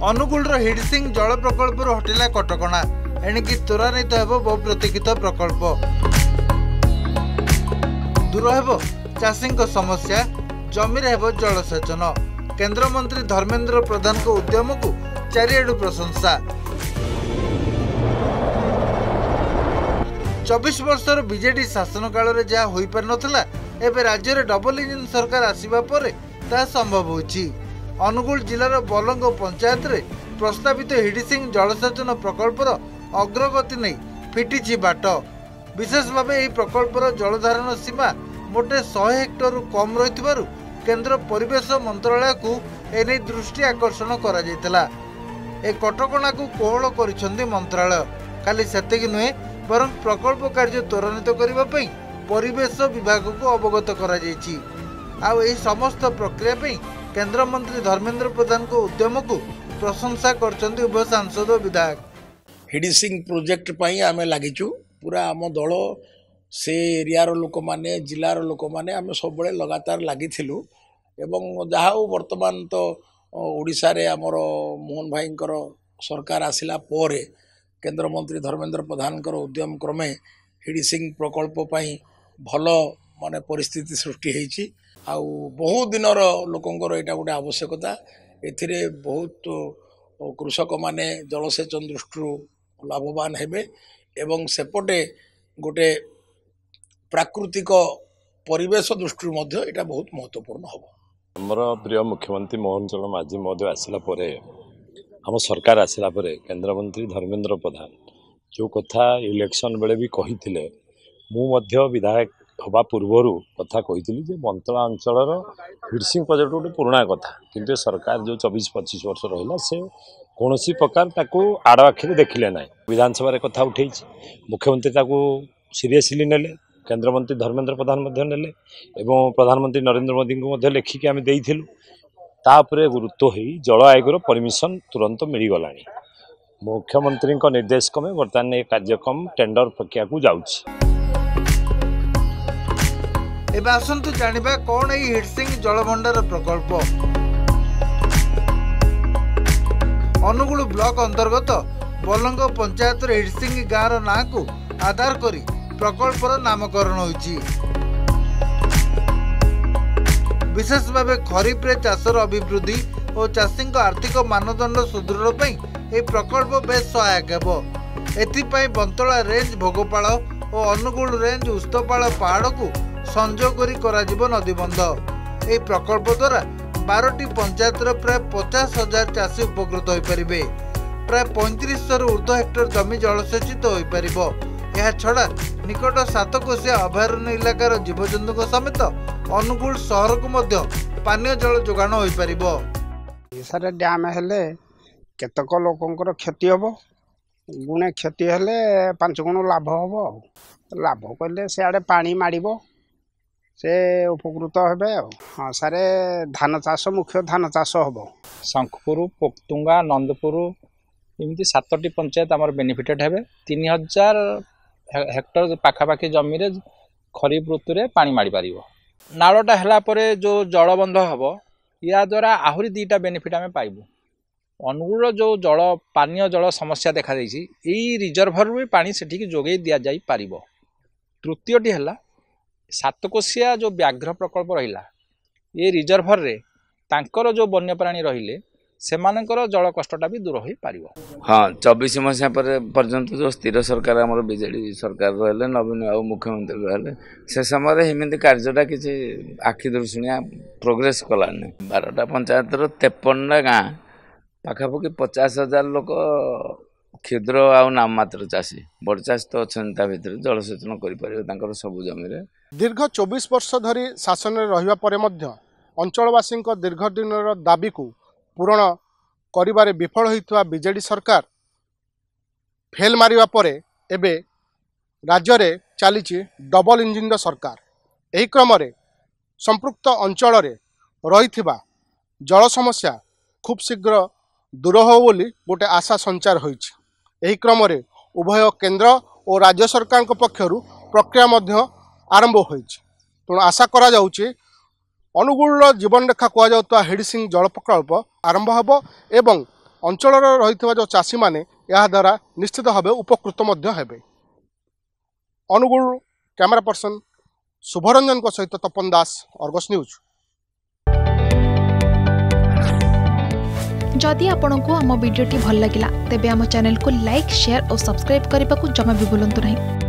अनुगुल हिडसिंग जल प्रकल्प हटिला कटकणा एणिकी त्वरान्वित हेब बहुप्रतीक्षित प्रकल्प दूर हेब चाषी समस्या जमी हेब जलसेचन। केन्द्रमंत्री धर्मेन्द्र प्रधान को उद्यम को चारिआडु प्रशंसा। 24 वर्षर बीजेडी शासन काल में जहाँ हो पार नथिला एबे राज्य में डबल इंजिन सरकार आसिबा परे ता संभव होछि। अनुगुल जिलार बलंग पंचायत रे प्रस्तावित हिडसिंग जलसेचन प्रकल्पर अग्रगति नहीं फिटिछि बाट। विशेष भाव यह प्रकल्पर जलधारण सीमा मोटे 100 हेक्टर कम रही केंद्र परिवेश मंत्रालय को एने दृष्टि आकर्षण करा जायतिला। ए कटकणा को कोहल करिसेंती मंत्रालय। खाली सेतिक नुहे बरं प्रकल्प कार्य त्वरान्वित करबा पई परिवेश विभाग को अवगत करा जायछि। आ एही समस्त प्रक्रिया पई केंद्र मंत्री धर्मेन्द्र प्रधान को उद्यम को प्रशंसा करछंती उभय सांसद विधायक। हिडसिंग प्रोजेक्ट पई आमे लागिचु पूरा आम दल से एरियार लोक माने जिलार लोक माने आमे सब बळे लगातार लागिथिलु एवं जहाँ वर्तमान तो ओडिशा रे हमर मोहन भाईंकर सरकार आसिला पोरे केंद्र मंत्री धर्मेन्द्र प्रधान उद्यम क्रमे हिडसिंग प्रकल्प पई भल माने परिस्थिति सृष्टि हेछि। आउ बहुत दिनर लोकंकर एटा गोटे आवश्यकता। एथिरे बहुत कृषक माने जलसेचन दृष्टि लाभवान हेबे एवं सेपटे गोटे प्राकृतिक परिवेश दृष्टि मध्य एटा बहुत महत्वपूर्ण हबो। हमर प्रिय मुख्यमंत्री मोहन चरण माझी महोदय आसिला परे हम सरकार आसिला परे केंद्र मंत्री धर्मेन्द्र प्रधान जो कथा इलेक्शन बेले भी कहिथिले मु मध्य विधायक हवा पूर्वर कथा कही जे मंतला अंचल हिडसिंग प्रोजेक्ट गोटे पुराणा कथा किंतु सरकार जो 24-25 वर्ष रहा से कौन प्रकार ताकू आड़ आखिरी देखिले ना। विधानसभा कथा उठे मुख्यमंत्री ताकू सीरियसली नेले केंद्र मंत्री धर्मेन्द्र प्रधान नेले एवं प्रधानमंत्री नरेंद्र मोदी को लिखिकी आम देइथिलु तापरे गुरुत्व हो जल आयोग परमिशन तुरंत मिलगला। मुख्यमंत्री निर्देश क्रमे बर्तमान ये कार्यक्रम टेंडर प्रक्रिया को जाउछि। एबे आसंतु जानिबा कोन एई हिडसिंग जलभंडार प्रकल्प। अनुगुल ब्लॉक अंतर्गत बलंग पंचायत हिडसिंग गाँव ना को आधार करी प्रकल्पर नामकरण होइछि। विशेष भाव खरीफ रे चाषर अभिवृद्धि और चाषी आर्थिक मानदंड सुदृढ़ पई ए प्रकल्प बेस सहायक हेबो। एथिपाई बंतला रेंज भोगपाल और अनुगुल रेंज उस्तपाल पहाड़ को संजोग करी कराजिबो नदीबंध। ए प्रकल्प द्वारा 12टी पंचायत प्राय 50,000 चाषी उपकृत हो पारिबे। प्राय 3500 ऊर्ध्व हेक्टर जमी जलसेचित हो पारिबो। यह छड़ा निकट 7 कोशिया अभयारण्य इलाकार जीवजंतु समेत अनुगुल शहर को मध्य पानीय जल जोगाण हो पारिबो। सारे डैम हेले केतक लोकंकर क्षति हबो गुणे क्षति हेले 5 गुण लाभ हबो। लाभ कहले से आडे पानी माड़िबो से उपकृत हेबे। हाँ सारे धान चाष मुख्य धान चाष हबो। शंखपुर पोक्तुंगा नंदपुर एमती 7टी पंचायत आमर बेनिफिटेड हेबे। 3000 हेक्टर पाखापाखि जमी रे खरीफ ऋतु रे पानी माड़ी पारिबो। नाळटा हला परे जो जलबंध हबो या द्वारा आहुरी 2टा बेनिफिट आमे पाइबो। अनुगुल जो जल पानीय जल समस्या देखा देछि एई रिजर्भर भी पानी सेठी की जोगै दिया जाई पारिबो। तृतीयटी हला 7 कोशिया जो व्याघ्र प्रकल्प रहिला ये रिजर्भर रे तांकर जो वन्य प्राणी रहिले सेमानकर जल कष्टटा भी दूर हो पारिबो। हाँ 24 मसीहा पर्यंत जो स्थिर सरकार आमर बीजेडी सरकार रहे नवीन बाबू मुख्यमंत्री रहे से समय हिमिति कार्यटा किसी आखि दृष्टिया प्रोग्रेस कलानी। 12टा पंचायत 53टा गाँ पाखापाखि 50,000 लोक क्षुद्र आउ नाम मात्र चाषी बड़ चाषी तो अच्छा भितर जलसेचन कर सबु जमी। दीर्घ 24 वर्ष धरी शासन रहिबा परे मध्य अंचलवासी दीर्घ दिन दाबी को पूरण करिबारे विफल होइतवा बीजेडी सरकार फेल मारिबा परे एबे राज्य रे चलीछि डबल इंजिन सरकार। एही क्रम रे संपृक्त अंचल रे रहिथिबा जल समस्या खूब शीघ्र दूर हो बोली गोटे आशा संचार होइछि। एही क्रम रे उभय केंद्र और राज्य सरकार पक्षरु प्रक्रिया मध्य आरंभ होइछि। तेणु आशा करा जाउछि अनुगुल जीवन रेखा कहुआ हिडसिंग जल प्रकल्प आरंभ हब एवं अंचल रही जो चाषी मैंने यह द्वारा निश्चित भाव उपकृत हेबे। अनुगुल कैमरा पर्सन शुभरंजन सहित तपन दास, अर्गस न्यूज। जदि आपंक आम भिडी भल लगा तेब आम चैनल को लाइक शेयर और सब्सक्राइब करने को जमा भी भूलु नहीं।